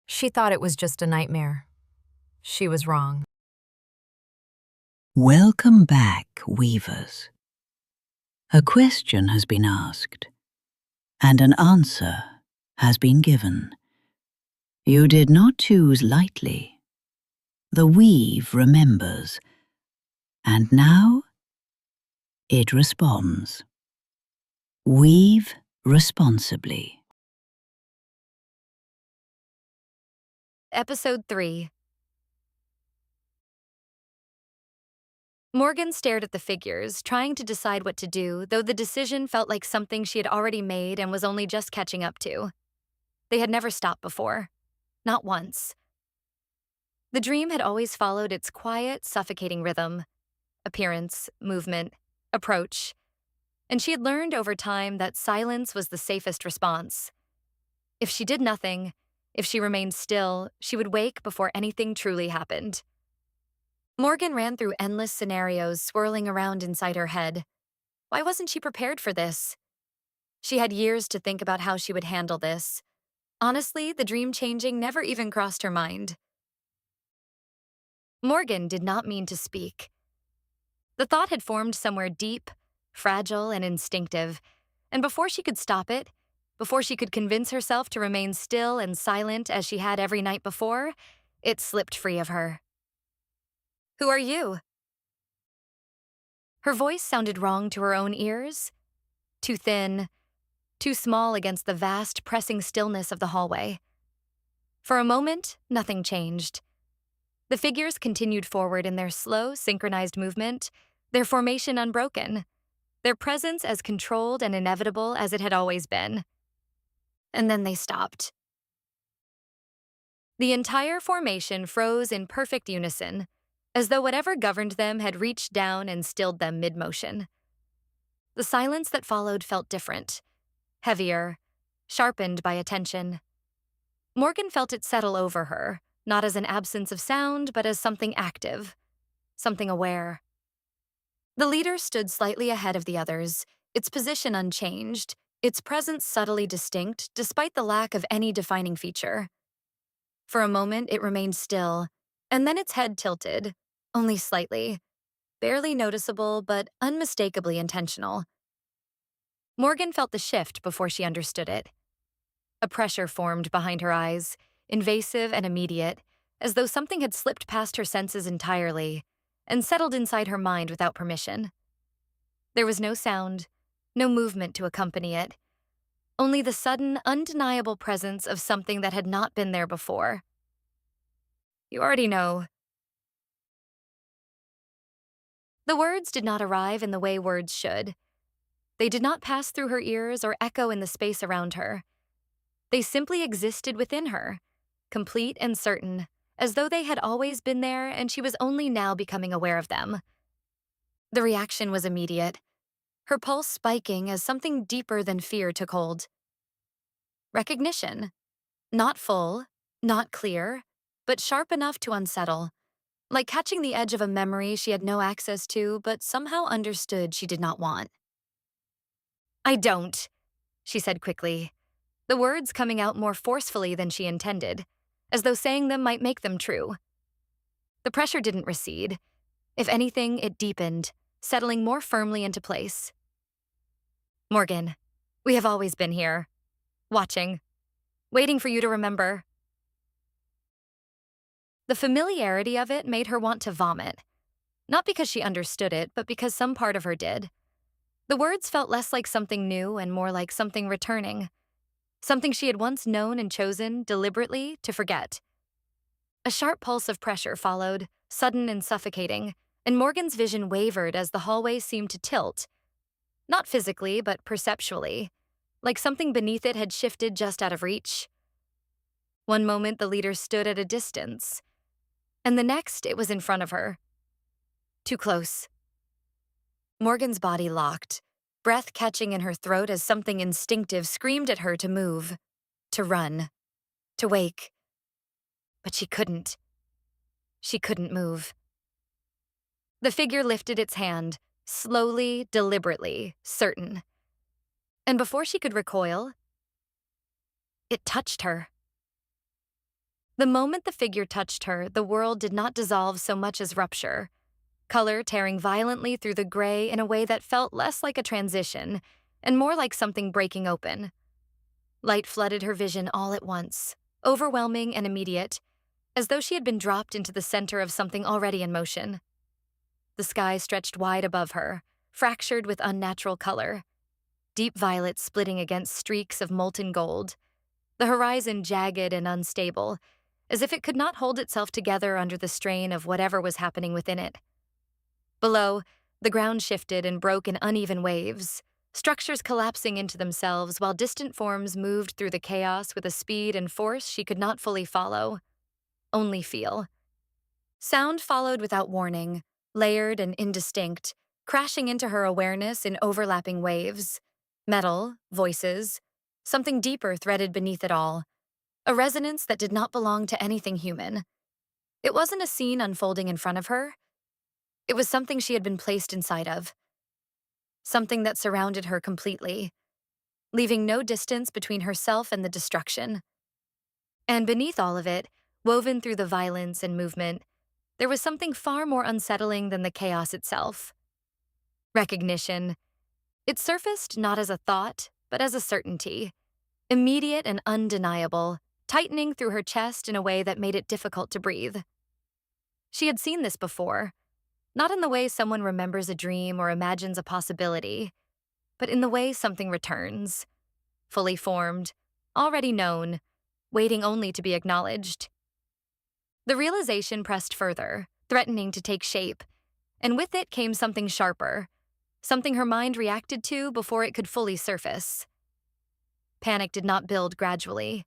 She thought it was just a nightmare. She was wrong. Welcome back, Weavers. A question has been asked, and an answer has been given. You did not choose lightly. The weave remembers, and now it responds. Weave responsibly. Episode 3. Morgan stared at the figures, trying to decide what to do, though the decision felt like something she had already made and was only just catching up to. They had never stopped before. Not once. The dream had always followed its quiet, suffocating rhythm. Appearance, movement, approach. And she had learned over time that silence was the safest response. If she did nothing, if she remained still, she would wake before anything truly happened. Morgan ran through endless scenarios swirling around inside her head. Why wasn't she prepared for this? She had years to think about how she would handle this. Honestly, the dream changing never even crossed her mind. Morgan did not mean to speak. The thought had formed somewhere deep, fragile, and instinctive, and before she could stop it, before she could convince herself to remain still and silent as she had every night before, it slipped free of her. "Who are you?" Her voice sounded wrong to her own ears. Too thin, too small against the vast, pressing stillness of the hallway. For a moment, nothing changed. The figures continued forward in their slow, synchronized movement, their formation unbroken, their presence as controlled and inevitable as it had always been. And then they stopped. The entire formation froze in perfect unison, as though whatever governed them had reached down and stilled them mid-motion. The silence that followed felt different, heavier, sharpened by attention. Morgan felt it settle over her, not as an absence of sound, but as something active, something aware. The leader stood slightly ahead of the others, its position unchanged, its presence subtly distinct despite the lack of any defining feature. For a moment, it remained still, and then its head tilted, only slightly, barely noticeable but unmistakably intentional. Morgan felt the shift before she understood it. A pressure formed behind her eyes, invasive and immediate, as though something had slipped past her senses entirely and settled inside her mind without permission. There was no sound, no movement to accompany it, only the sudden, undeniable presence of something that had not been there before. "You already know." The words did not arrive in the way words should. They did not pass through her ears or echo in the space around her. They simply existed within her, complete and certain, as though they had always been there and she was only now becoming aware of them. The reaction was immediate, her pulse spiking as something deeper than fear took hold. Recognition. Not full, not clear, but sharp enough to unsettle, like catching the edge of a memory she had no access to but somehow understood she did not want. "I don't," she said quickly, the words coming out more forcefully than she intended, as though saying them might make them true. The pressure didn't recede. If anything, it deepened, settling more firmly into place. "Morgan, we have always been here, watching, waiting for you to remember." The familiarity of it made her want to vomit, not because she understood it, but because some part of her did. The words felt less like something new and more like something returning, something she had once known and chosen, deliberately, to forget. A sharp pulse of pressure followed, sudden and suffocating, and Morgan's vision wavered as the hallway seemed to tilt. Not physically, but perceptually, like something beneath it had shifted just out of reach. One moment the leader stood at a distance, and the next it was in front of her. Too close. Morgan's body locked, breath catching in her throat as something instinctive screamed at her to move, to run, to wake. But she couldn't. She couldn't move. The figure lifted its hand, slowly, deliberately, certain. And before she could recoil, it touched her. The moment the figure touched her, the world did not dissolve so much as rupture, color tearing violently through the gray in a way that felt less like a transition and more like something breaking open. Light flooded her vision all at once, overwhelming and immediate, as though she had been dropped into the center of something already in motion. The sky stretched wide above her, fractured with unnatural color, deep violet splitting against streaks of molten gold, the horizon jagged and unstable, as if it could not hold itself together under the strain of whatever was happening within it. Below, the ground shifted and broke in uneven waves, structures collapsing into themselves while distant forms moved through the chaos with a speed and force she could not fully follow, only feel. Sound followed without warning, layered and indistinct, crashing into her awareness in overlapping waves. Metal, voices, something deeper threaded beneath it all, a resonance that did not belong to anything human. It wasn't a scene unfolding in front of her. It was something she had been placed inside of, something that surrounded her completely, leaving no distance between herself and the destruction. And beneath all of it, woven through the violence and movement, there was something far more unsettling than the chaos itself. Recognition. It surfaced not as a thought, but as a certainty, immediate and undeniable, tightening through her chest in a way that made it difficult to breathe. She had seen this before, not in the way someone remembers a dream or imagines a possibility, but in the way something returns, fully formed, already known, waiting only to be acknowledged. The realization pressed further, threatening to take shape, and with it came something sharper, something her mind reacted to before it could fully surface. Panic did not build gradually.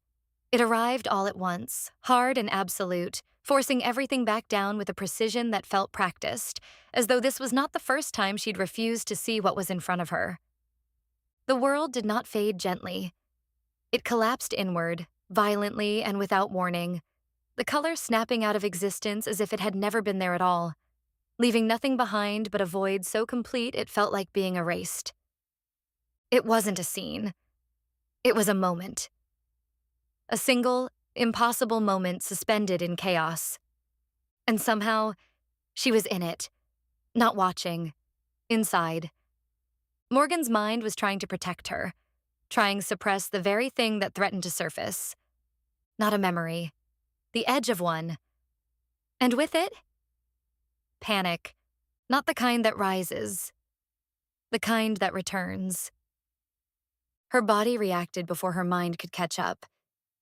It arrived all at once, hard and absolute, forcing everything back down with a precision that felt practiced, as though this was not the first time she'd refused to see what was in front of her. The world did not fade gently. It collapsed inward, violently and without warning, the color snapping out of existence as if it had never been there at all, leaving nothing behind but a void so complete it felt like being erased. It wasn't a scene. It was a moment. A single, impossible moment suspended in chaos. And somehow, she was in it, not watching, inside. Morgan's mind was trying to protect her, trying to suppress the very thing that threatened to surface. Not a memory, the edge of one. And with it, panic, not the kind that rises, the kind that returns. Her body reacted before her mind could catch up,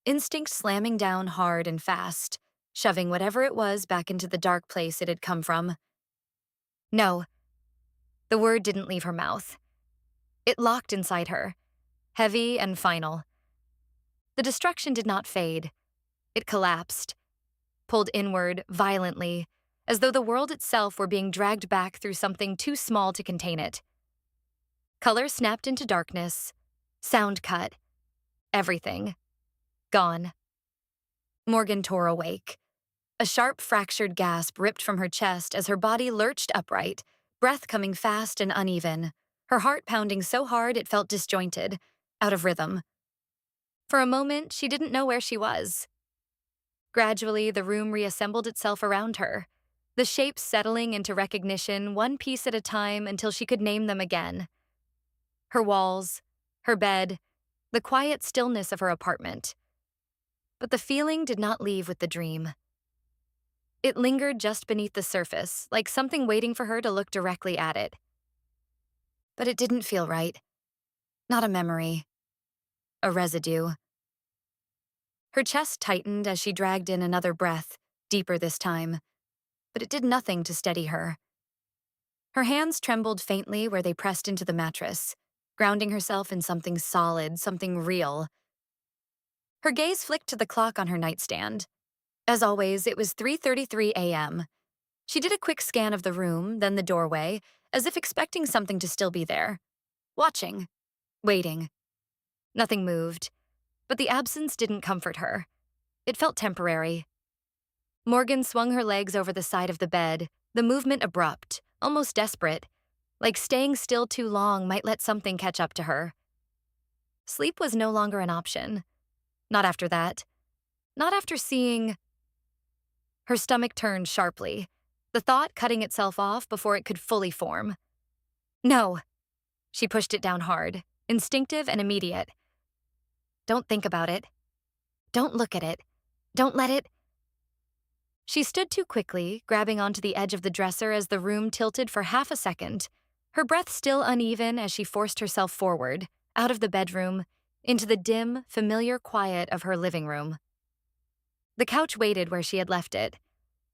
instinct slamming down hard and fast, shoving whatever it was back into the dark place it had come from. No. The word didn't leave her mouth. It locked inside her, heavy and final. The destruction did not fade. It collapsed, pulled inward violently, as though the world itself were being dragged back through something too small to contain it. Color snapped into darkness, sound cut, everything. Gone. Morgan tore awake. A sharp, fractured gasp ripped from her chest as her body lurched upright, breath coming fast and uneven, her heart pounding so hard it felt disjointed, out of rhythm. For a moment, she didn't know where she was. Gradually, the room reassembled itself around her, the shapes settling into recognition one piece at a time until she could name them again. Her walls, her bed, the quiet stillness of her apartment. But the feeling did not leave with the dream. It lingered just beneath the surface, like something waiting for her to look directly at it. But it didn't feel right. Not a memory. A residue. Her chest tightened as she dragged in another breath, deeper this time, but it did nothing to steady her. Her hands trembled faintly where they pressed into the mattress, grounding herself in something solid, something real. Her gaze flicked to the clock on her nightstand. As always, it was 3:33 a.m. She did a quick scan of the room, then the doorway, as if expecting something to still be there. Watching. Waiting. Nothing moved, but the absence didn't comfort her. It felt temporary. Morgan swung her legs over the side of the bed, the movement abrupt, almost desperate, like staying still too long might let something catch up to her. Sleep was no longer an option. Not after that. Not after seeing... Her stomach turned sharply, the thought cutting itself off before it could fully form. No. She pushed it down hard, instinctive and immediate. Don't think about it. Don't look at it. Don't let it... She stood too quickly, grabbing onto the edge of the dresser as the room tilted for half a second, her breath still uneven as she forced herself forward, out of the bedroom, into the dim, familiar quiet of her living room. The couch waited where she had left it.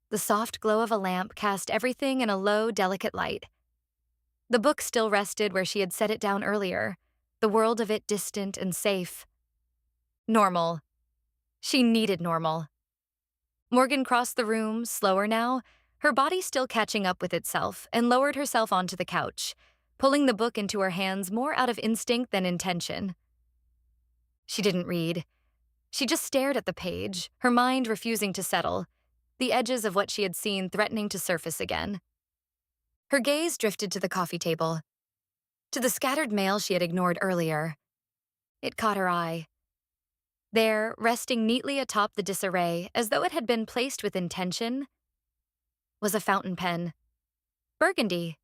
The soft glow of a lamp cast everything in a low, delicate light. The book still rested where she had set it down earlier, the world of it distant and safe. Normal. She needed normal. Morgan crossed the room, slower now, her body still catching up with itself, and lowered herself onto the couch, pulling the book into her hands more out of instinct than intention. She didn't read. She just stared at the page, her mind refusing to settle, the edges of what she had seen threatening to surface again. Her gaze drifted to the coffee table, to the scattered mail she had ignored earlier. It caught her eye. There, resting neatly atop the disarray, as though it had been placed with intention, was a fountain pen. Burgundy.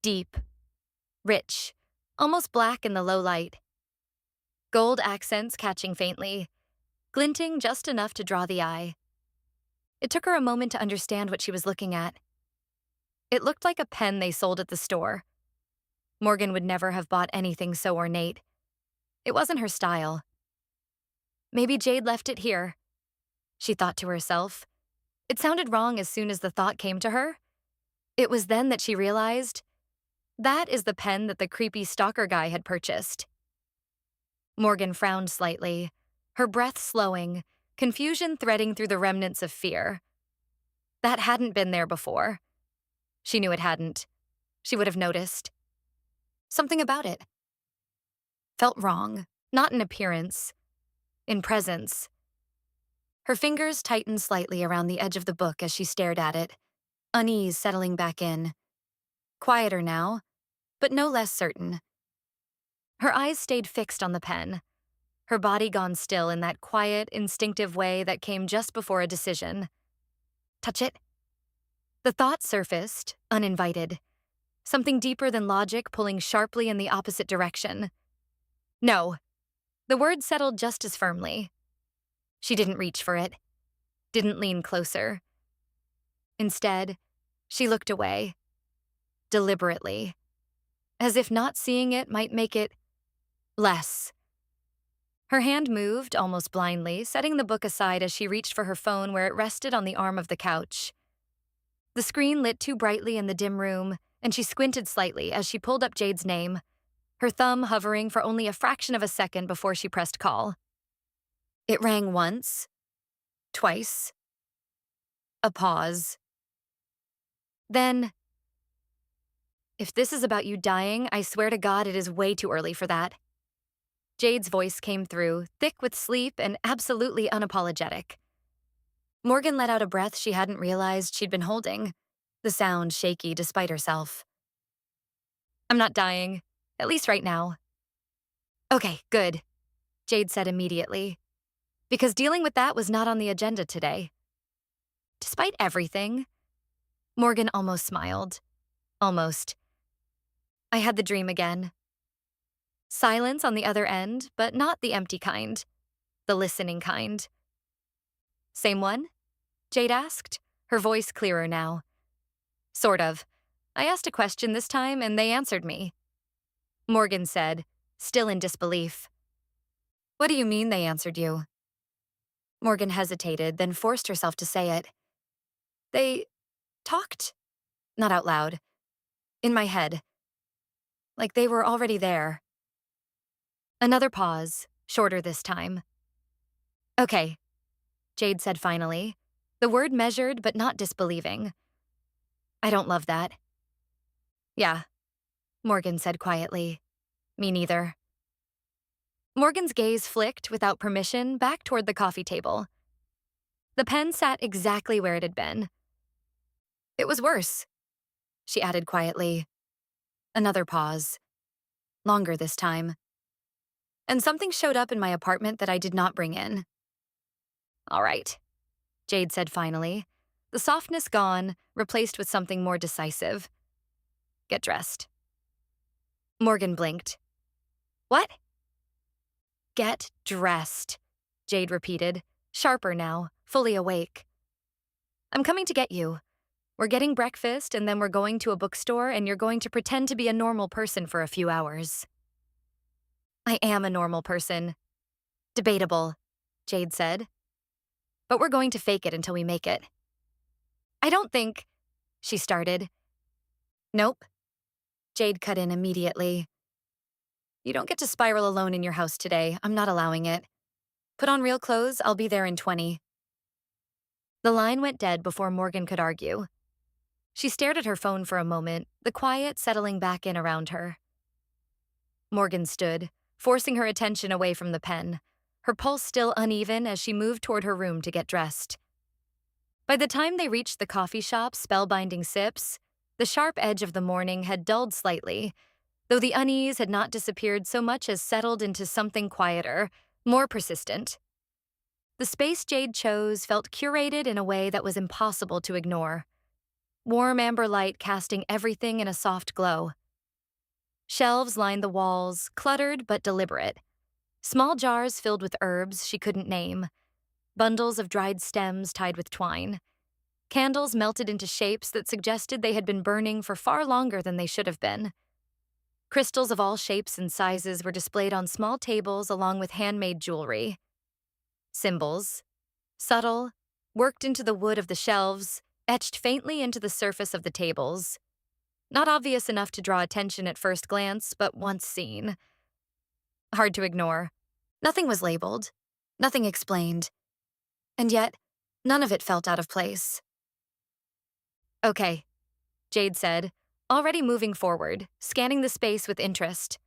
Deep. Rich. Almost black in the low light. Gold accents catching faintly, glinting just enough to draw the eye. It took her a moment to understand what she was looking at. It looked like a pen they sold at the store. Morgan would never have bought anything so ornate. It wasn't her style. Maybe Jade left it here, she thought to herself. It sounded wrong as soon as the thought came to her. It was then that she realized, that is the pen that the creepy stalker guy had purchased. Morgan frowned slightly, her breath slowing, confusion threading through the remnants of fear. That hadn't been there before. She knew it hadn't. She would have noticed. Something about it felt wrong, not in appearance, in presence. Her fingers tightened slightly around the edge of the book as she stared at it, unease settling back in. Quieter now, but no less certain. Her eyes stayed fixed on the pen, her body gone still in that quiet, instinctive way that came just before a decision. Touch it? The thought surfaced, uninvited, something deeper than logic pulling sharply in the opposite direction. No. The word settled just as firmly. She didn't reach for it, didn't lean closer. Instead, she looked away, deliberately, as if not seeing it might make it less. Her hand moved, almost blindly, setting the book aside as she reached for her phone where it rested on the arm of the couch. The screen lit too brightly in the dim room, and she squinted slightly as she pulled up Jade's name, her thumb hovering for only a fraction of a second before she pressed call. It rang once, twice, a pause. Then, if this is about you dying, I swear to God it is way too early for that. Jade's voice came through, thick with sleep and absolutely unapologetic. Morgan let out a breath she hadn't realized she'd been holding, the sound shaky despite herself. I'm not dying, at least right now. Okay, good, Jade said immediately, because dealing with that was not on the agenda today. Despite everything, Morgan almost smiled. Almost. I had the dream again. Silence on the other end, but not the empty kind, the listening kind. Same one? Jade asked, her voice clearer now. Sort of. I asked a question this time and they answered me. Morgan said, still in disbelief. What do you mean they answered you? Morgan hesitated, then forced herself to say it. They talked. Not out loud. In my head. Like they were already there. Another pause, shorter this time. Okay, Jade said finally, the word measured but not disbelieving. I don't love that. Yeah, Morgan said quietly. Me neither. Morgan's gaze flicked, without permission, back toward the coffee table. The pen sat exactly where it had been. It was worse, she added quietly. Another pause. Longer this time. And something showed up in my apartment that I did not bring in. All right, Jade said finally, the softness gone, replaced with something more decisive. Get dressed. Morgan blinked. What? Get dressed, Jade repeated, sharper now, fully awake. I'm coming to get you. We're getting breakfast, and then we're going to a bookstore, and you're going to pretend to be a normal person for a few hours. I am a normal person. Debatable, Jade said. But we're going to fake it until we make it. I don't think, she started. Nope, Jade cut in immediately. You don't get to spiral alone in your house today. I'm not allowing it. Put on real clothes, I'll be there in 20. The line went dead before Morgan could argue. She stared at her phone for a moment, the quiet settling back in around her. Morgan stood, forcing her attention away from the pen, her pulse still uneven as she moved toward her room to get dressed. By the time they reached the coffee shop spellbinding sips, the sharp edge of the morning had dulled slightly, though the unease had not disappeared so much as settled into something quieter, more persistent. The space Jade chose felt curated in a way that was impossible to ignore. Warm amber light casting everything in a soft glow. Shelves lined the walls, cluttered but deliberate. Small jars filled with herbs she couldn't name. Bundles of dried stems tied with twine. Candles melted into shapes that suggested they had been burning for far longer than they should have been. Crystals of all shapes and sizes were displayed on small tables along with handmade jewelry. Symbols, subtle, worked into the wood of the shelves, etched faintly into the surface of the tables. Not obvious enough to draw attention at first glance, but once seen. Hard to ignore. Nothing was labeled, nothing explained. And yet, none of it felt out of place. Okay, Jade said, already moving forward, scanning the space with interest.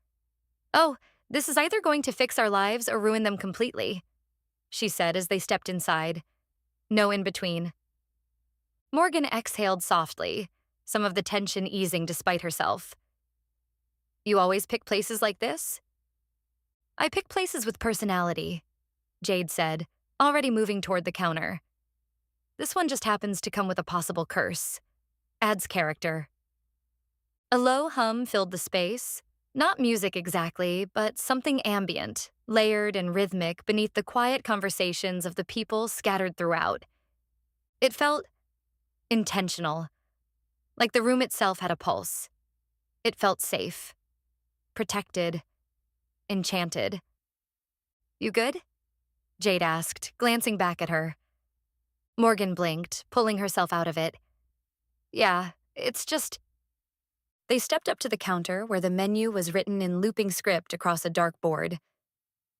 Oh, this is either going to fix our lives or ruin them completely, she said as they stepped inside. No in between. Morgan exhaled softly, some of the tension easing despite herself. You always pick places like this? I pick places with personality, Jade said, already moving toward the counter. This one just happens to come with a possible curse. Adds character. A low hum filled the space. Not music exactly, but something ambient, layered and rhythmic beneath the quiet conversations of the people scattered throughout. It felt intentional, like the room itself had a pulse. It felt safe, protected, enchanted. You good? Jade asked, glancing back at her. Morgan blinked, pulling herself out of it. Yeah, it's just... They stepped up to the counter where the menu was written in looping script across a dark board.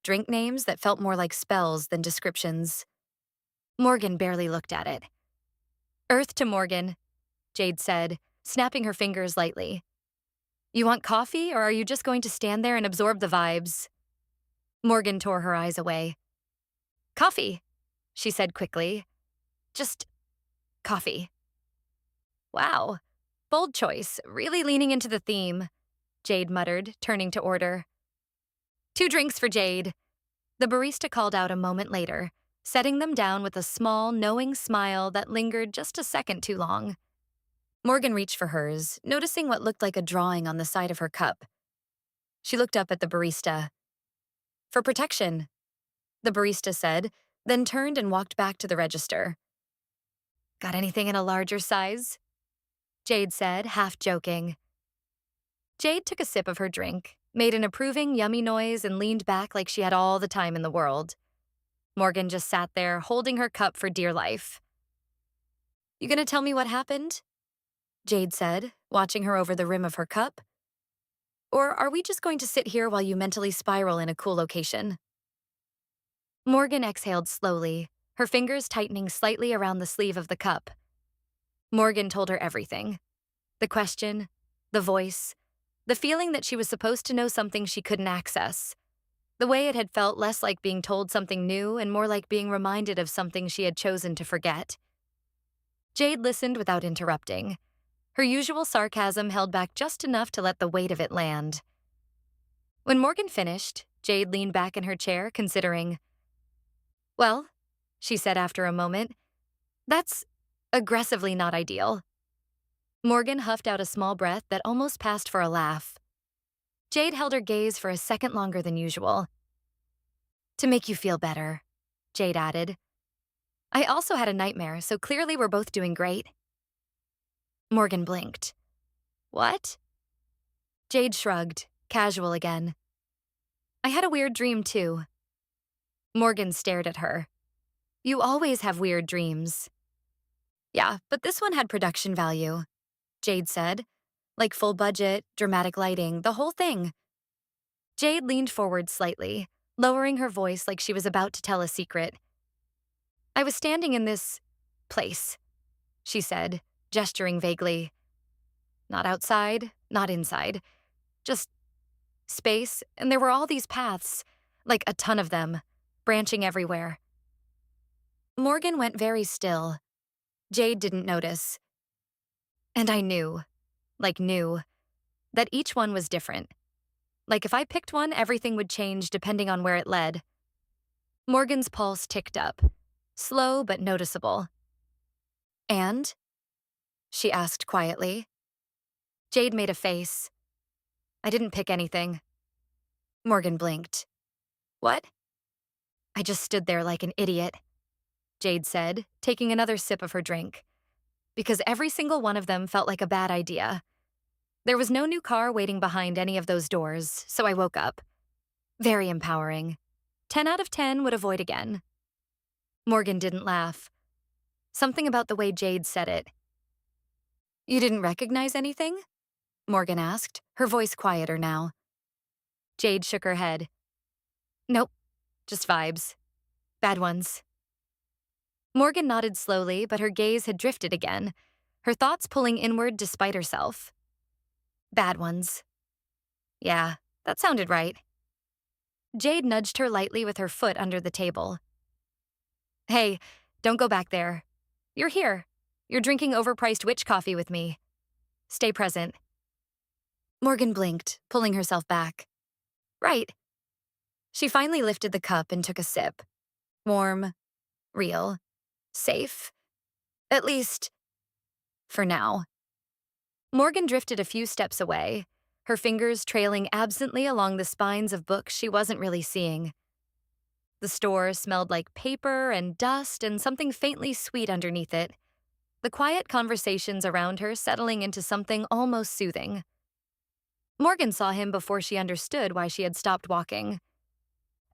Drink names that felt more like spells than descriptions. Morgan barely looked at it. Earth to Morgan, Jade said, snapping her fingers lightly. You want coffee, or are you just going to stand there and absorb the vibes? Morgan tore her eyes away. Coffee, she said quickly. Just coffee. Wow, bold choice, really leaning into the theme, Jade muttered, turning to order. 2 drinks for Jade, the barista called out a moment later, setting them down with a small, knowing smile that lingered just a second too long. Morgan reached for hers, noticing what looked like a drawing on the side of her cup. She looked up at the barista. For protection, the barista said, then turned and walked back to the register. Got anything in a larger size? Jade said, half joking. Jade took a sip of her drink, made an approving, yummy noise, and leaned back like she had all the time in the world. Morgan just sat there, holding her cup for dear life. You gonna tell me what happened? Jade said, watching her over the rim of her cup. Or are we just going to sit here while you mentally spiral in a cool location? Morgan exhaled slowly, her fingers tightening slightly around the sleeve of the cup. Morgan told her everything. The question, the voice, the feeling that she was supposed to know something she couldn't access. The way it had felt less like being told something new and more like being reminded of something she had chosen to forget. Jade listened without interrupting. Her usual sarcasm held back just enough to let the weight of it land. When Morgan finished, Jade leaned back in her chair, considering. Well, she said after a moment. That's aggressively not ideal. Morgan huffed out a small breath that almost passed for a laugh. Jade held her gaze for a second longer than usual. To make you feel better, Jade added. I also had a nightmare, so clearly we're both doing great. Morgan blinked. What? Jade shrugged, casual again. I had a weird dream too. Morgan stared at her. You always have weird dreams. Yeah, but this one had production value, Jade said. Like full budget, dramatic lighting, the whole thing. Jade leaned forward slightly, lowering her voice like she was about to tell a secret. I was standing in this place, she said, gesturing vaguely. Not outside, not inside. Just space, and there were all these paths, like a ton of them, branching everywhere. Morgan went very still. Jade didn't notice. And I knew, that each one was different. Like if I picked one, everything would change depending on where it led. Morgan's pulse ticked up, slow but noticeable. And? She asked quietly. Jade made a face. I didn't pick anything. Morgan blinked. What? I just stood there like an idiot, Jade said, taking another sip of her drink. Because every single one of them felt like a bad idea. There was no new car waiting behind any of those doors, so I woke up. Very empowering. 10 out of 10 would avoid again. Morgan didn't laugh. Something about the way Jade said it. You didn't recognize anything? Morgan asked, her voice quieter now. Jade shook her head. Nope, just vibes. Bad ones. Morgan nodded slowly, but her gaze had drifted again, her thoughts pulling inward despite herself. Bad ones. Yeah, that sounded right. Jade nudged her lightly with her foot under the table. Hey, don't go back there. You're here. You're drinking overpriced witch coffee with me. Stay present. Morgan blinked, pulling herself back. Right. She finally lifted the cup and took a sip. Warm, real, safe. At least, for now. Morgan drifted a few steps away, her fingers trailing absently along the spines of books she wasn't really seeing. The store smelled like paper and dust and something faintly sweet underneath it, the quiet conversations around her settling into something almost soothing. Morgan saw him before she understood why she had stopped walking.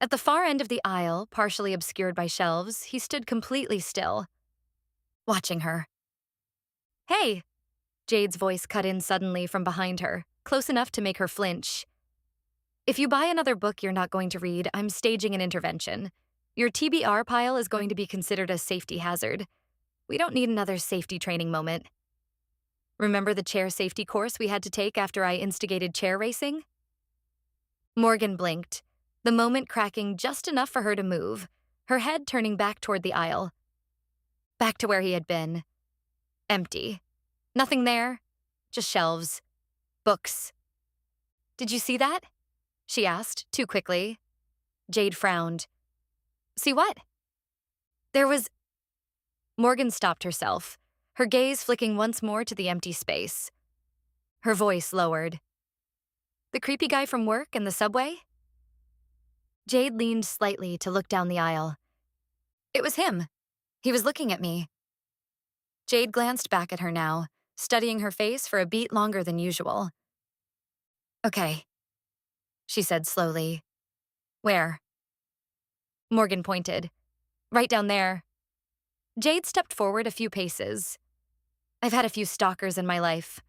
At the far end of the aisle, partially obscured by shelves, he stood completely still, watching her. Hey! Jade's voice cut in suddenly from behind her, close enough to make her flinch. If you buy another book you're not going to read, I'm staging an intervention. Your TBR pile is going to be considered a safety hazard. We don't need another safety training moment. Remember the chair safety course we had to take after I instigated chair racing? Morgan blinked, the moment cracking just enough for her to move, her head turning back toward the aisle. Back to where he had been. Empty. Nothing there. Just shelves. Books. Did you see that? She asked, too quickly. Jade frowned. See what? There was... Morgan stopped herself, her gaze flicking once more to the empty space. Her voice lowered. The creepy guy from work and the subway? Jade leaned slightly to look down the aisle. It was him. He was looking at me. Jade glanced back at her now, studying her face for a beat longer than usual. Okay, she said slowly. Where? Morgan pointed. Right down there. Jade stepped forward a few paces. I've had a few stalkers in my life.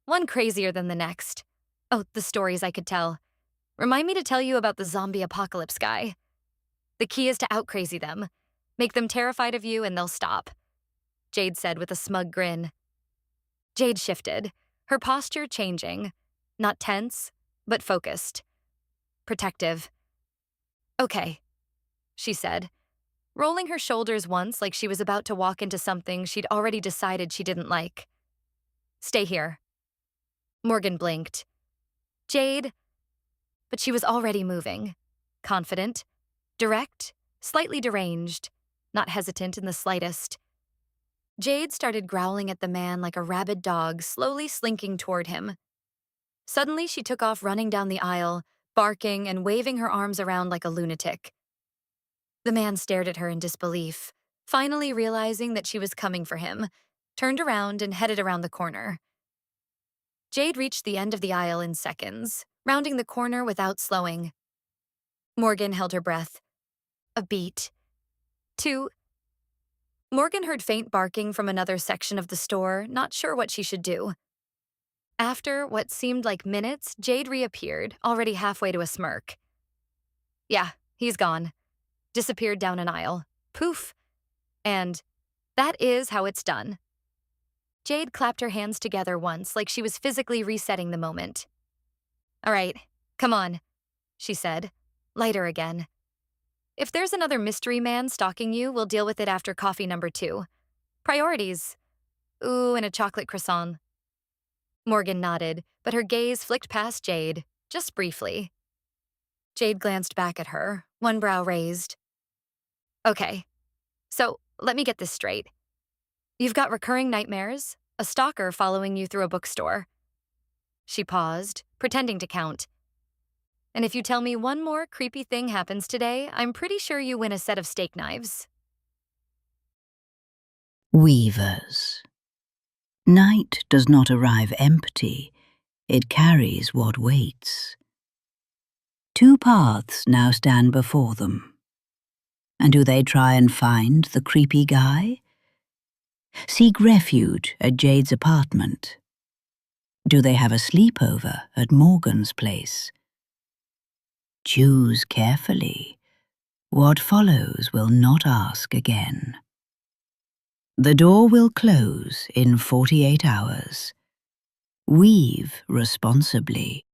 One crazier than the next. Oh, the stories I could tell. Remind me to tell you about the zombie apocalypse guy. The key is to out-crazy them. Make them terrified of you and they'll stop, Jade said with a smug grin. Jade shifted, her posture changing. Not tense, but focused. Protective. Okay, she said, rolling her shoulders once like she was about to walk into something she'd already decided she didn't like. Stay here. Morgan blinked. Jade... But she was already moving. Confident, direct, slightly deranged. not hesitant in the slightest. Jade started growling at the man like a rabid dog, slowly slinking toward him. Suddenly, she took off running down the aisle, barking and waving her arms around like a lunatic. The man stared at her in disbelief, finally realizing that she was coming for him, turned around and headed around the corner. Jade reached the end of the aisle in seconds, rounding the corner without slowing. Morgan held her breath. A beat. Two. Morgan heard faint barking from another section of the store, not sure what she should do. After what seemed like minutes, Jade reappeared, already halfway to a smirk. Yeah, he's gone. Disappeared down an aisle. Poof. And that is how it's done. Jade clapped her hands together once, like she was physically resetting the moment. All right, come on, she said, lighter again. If there's another mystery man stalking you, we'll deal with it after coffee number 2. Priorities. Ooh, and a chocolate croissant. Morgan nodded, but her gaze flicked past Jade, just briefly. Jade glanced back at her, one brow raised. Okay, so let me get this straight. You've got recurring nightmares, a stalker following you through a bookstore. She paused, pretending to count. And if you tell me one more creepy thing happens today, I'm pretty sure you win a set of steak knives. Weavers. Night does not arrive empty, it carries what waits. 2 paths now stand before them. And do they try and find the creepy guy? Seek refuge at Jade's apartment? Do they have a sleepover at Morgan's place? Choose carefully. What follows will not ask again. The door will close in 48 hours. Weave responsibly.